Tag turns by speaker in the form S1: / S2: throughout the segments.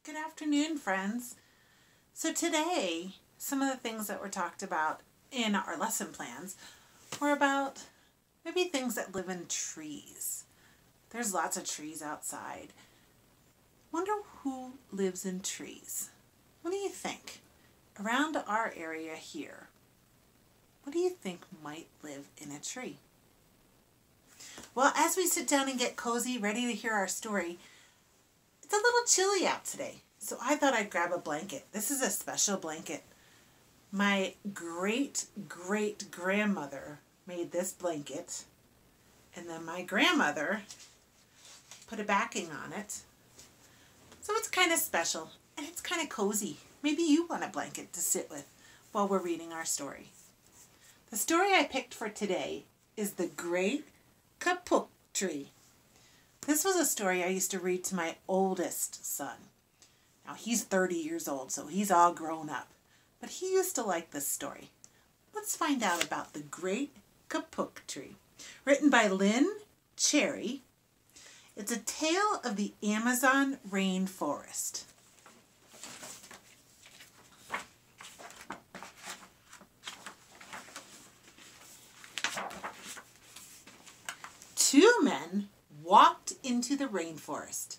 S1: Good afternoon, friends. So today, some of the things that were talked about in our lesson plans were about maybe things that live in trees. There's lots of trees outside. Wonder who lives in trees? What do you think? Around our area here, what do you think might live in a tree? Well, as we sit down and get cozy, ready to hear our story, it's a little chilly out today, so I thought I'd grab a blanket. This is a special blanket. My great-great-grandmother made this blanket, and then my grandmother put a backing on it. So it's kind of special, and it's kind of cozy. Maybe you want a blanket to sit with while we're reading our story. The story I picked for today is The Great Kapok Tree. This was a story I used to read to my oldest son. Now he's 30 years old, so he's all grown up. But he used to like this story. Let's find out about The Great Kapok Tree. Written by Lynn Cherry. It's a tale of the Amazon rainforest. Two men walked into the rainforest.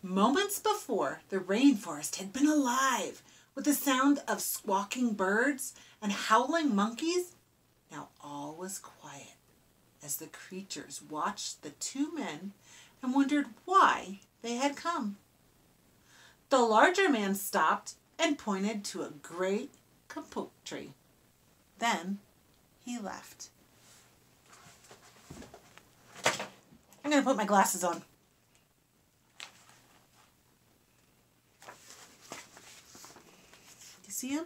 S1: Moments before, the rainforest had been alive with the sound of squawking birds and howling monkeys. Now all was quiet as the creatures watched the two men and wondered why they had come. The larger man stopped and pointed to a great kapok tree. Then he left. I'm going to put my glasses on. You see him?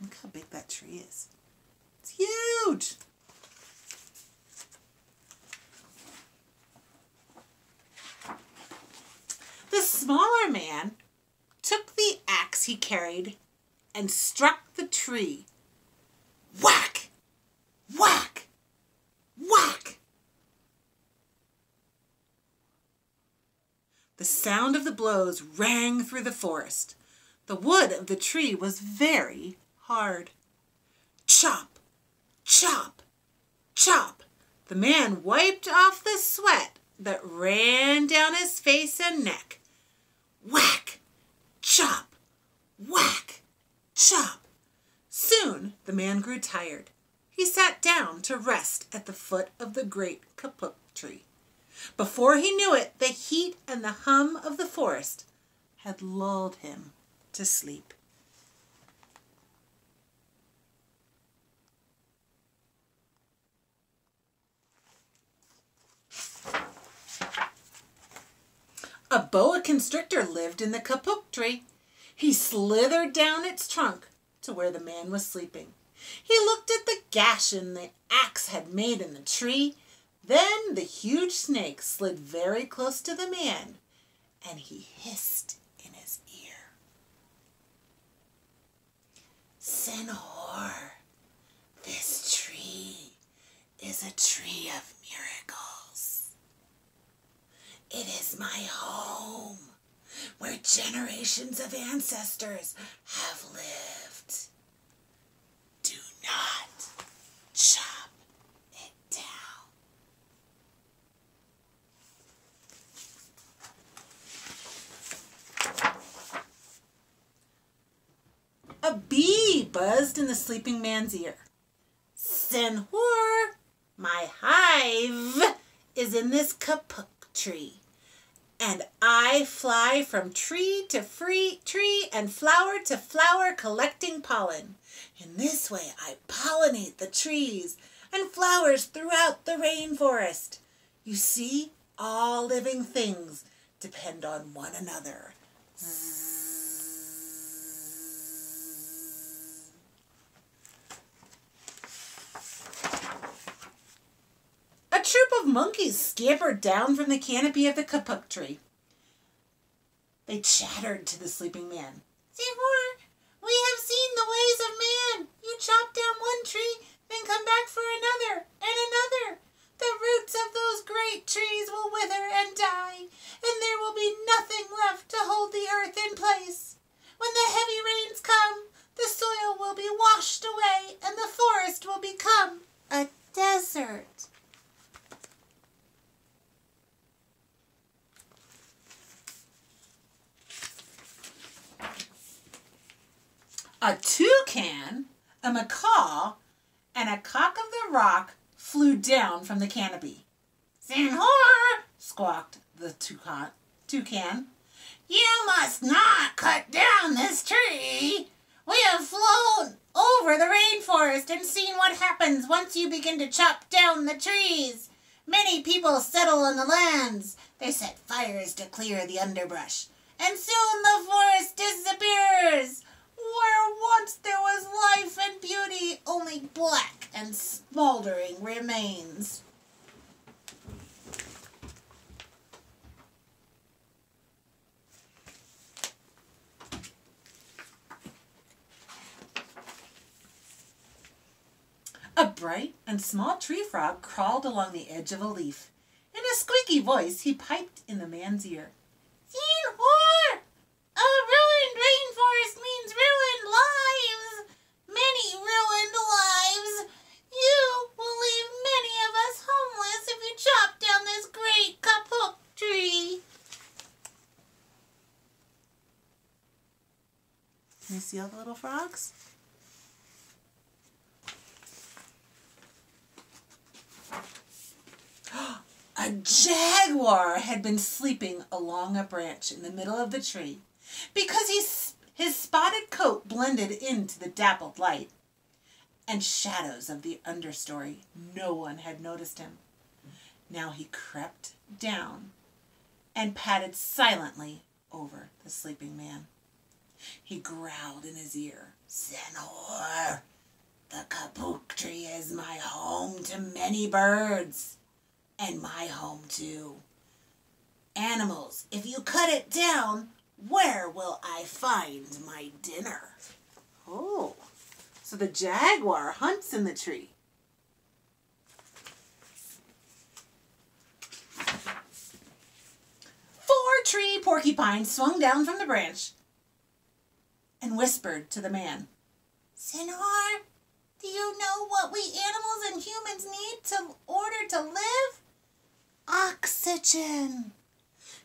S1: Look how big that tree is. It's huge! The smaller man took the axe he carried and struck the tree. Whack! Whack! Whack! The sound of the blows rang through the forest. The wood of the tree was very hard. Chop! Chop! Chop! The man wiped off the sweat that ran down his face and neck. Whack! Chop! Whack! Chop! Soon the man grew tired. He sat down to rest at the foot of the great kapok tree. Before he knew it, the heat and the hum of the forest had lulled him to sleep. A boa constrictor lived in the kapok tree. He slithered down its trunk to where the man was sleeping. He looked at the gash the axe had made in the tree. Then the huge snake slid very close to the man, and he hissed in his ear. Senhor, this tree is a tree of miracles. It is my home, where generations of ancestors have lived. Do not chop it down. A bee buzzed in the sleeping man's ear. Senhor, my hive is in this kapok tree, and I fly from tree to tree and flower to flower collecting pollen. In this way I pollinate the trees and flowers throughout the rainforest. You see, all living things depend on one another. A troop of monkeys scampered down from the canopy of the kapok tree. They chattered to the sleeping man. Senhor, we have seen the ways of man. You chop down one tree, then come back for another and another. The roots of those great trees will wither and die, and there will be nothing left to hold the earth in A toucan, a macaw, and a cock of the rock flew down from the canopy. "Senhor," squawked the toucan, "you must not cut down this tree. We have flown over the rainforest and seen what happens once you begin to chop down the trees. Many people settle on the lands. They set fires to clear the underbrush, and soon the forest disappears. Where once there was life and beauty, only black and smoldering remains." A bright and small tree frog crawled along the edge of a leaf. In a squeaky voice, he piped in the man's ear. "Senhor, a ruined rainforest means ruined lives. Many ruined lives. You will leave many of us homeless if you chop down this great kapok tree." Can you see all the little frogs? A jaguar had been sleeping along a branch in the middle of the tree. Because his spotted coat blended into the dappled light and shadows of the understory, no one had noticed him. Now he crept down and padded silently over the sleeping man. He growled in his ear, "Senhor, the kapok tree is my home to many birds. And my home too. Animals, if you cut it down, where will I find my dinner?" Oh, so the jaguar hunts in the tree. 4 tree porcupines swung down from the branch and whispered to the man, "Senhor, do you know what we animals and humans need in order to live? Oxygen."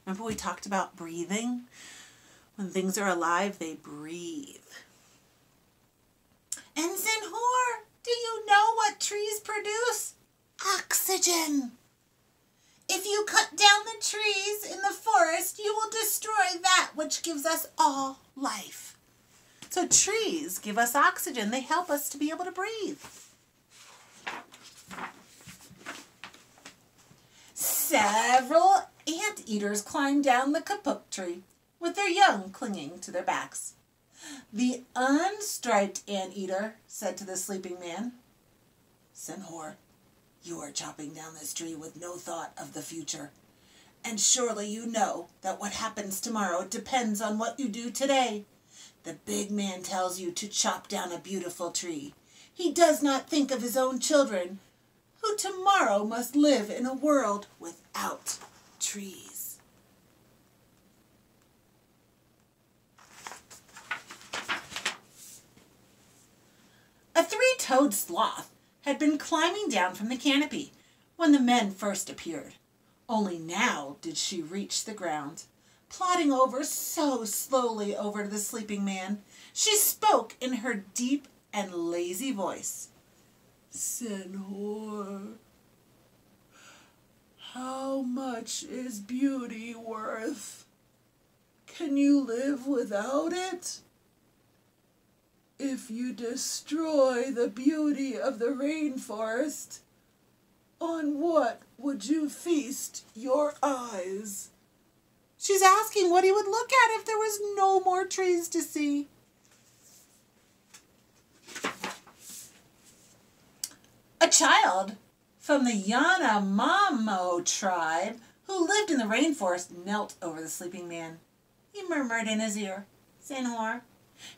S1: Remember we talked about breathing? When things are alive, they breathe. "And Senhor, do you know what trees produce? Oxygen. If you cut down the trees in the forest, you will destroy that which gives us all life." So trees give us oxygen. They help us to be able to breathe. Several anteaters climbed down the kapok tree, with their young clinging to their backs. The unstriped anteater said to the sleeping man, "Senhor, you are chopping down this tree with no thought of the future. And surely you know that what happens tomorrow depends on what you do today. The big man tells you to chop down a beautiful tree. He does not think of his own children, who tomorrow must live in a world without trees." A 3-toed sloth had been climbing down from the canopy when the men first appeared. Only now did she reach the ground. Plodding over so slowly over to the sleeping man, she spoke in her deep and lazy voice. "Senhor, how much is beauty worth? Can you live without it? If you destroy the beauty of the rainforest, on what would you feast your eyes?" She's asking what he would look at if there was no more trees to see. A child from the Yanomamo tribe who lived in the rainforest knelt over the sleeping man. He murmured in his ear, "Senhor,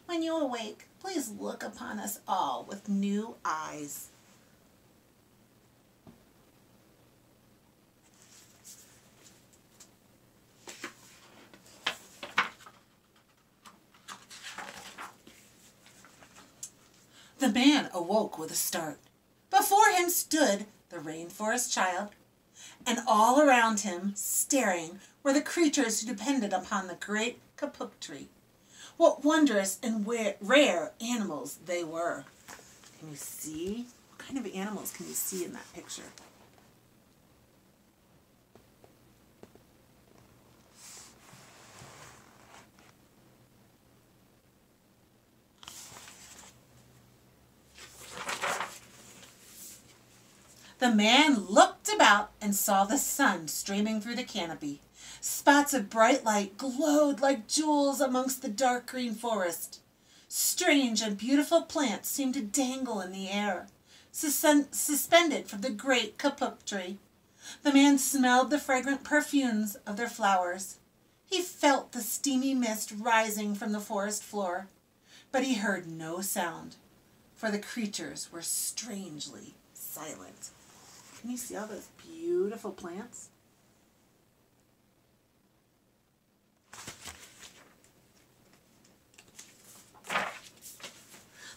S1: when you awake, please look upon us all with new eyes." The man awoke with a start. Before him stood the rainforest child, and all around him, staring, were the creatures who depended upon the great kapok tree. What wondrous and rare animals they were. Can you see? What kind of animals can you see in that picture? The man looked about and saw the sun streaming through the canopy. Spots of bright light glowed like jewels amongst the dark green forest. Strange and beautiful plants seemed to dangle in the air, suspended from the great kapok tree. The man smelled the fragrant perfumes of their flowers. He felt the steamy mist rising from the forest floor, but he heard no sound, for the creatures were strangely silent. Can you see all those beautiful plants?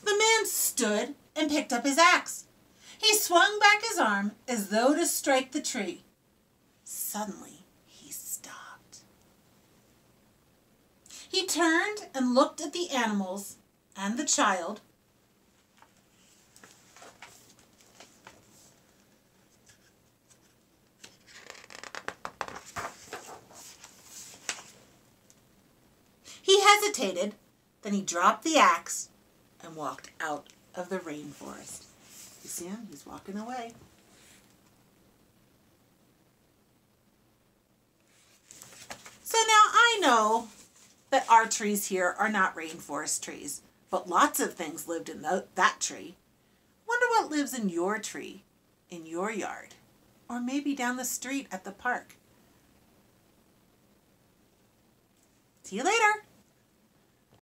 S1: The man stood and picked up his axe. He swung back his arm as though to strike the tree. Suddenly, he stopped. He turned and looked at the animals and the child. He hesitated, then he dropped the axe and walked out of the rainforest. You see him? He's walking away. So now I know that our trees here are not rainforest trees, but lots of things lived in that tree. Wonder what lives in your tree, in your yard, or maybe down the street at the park. See you later.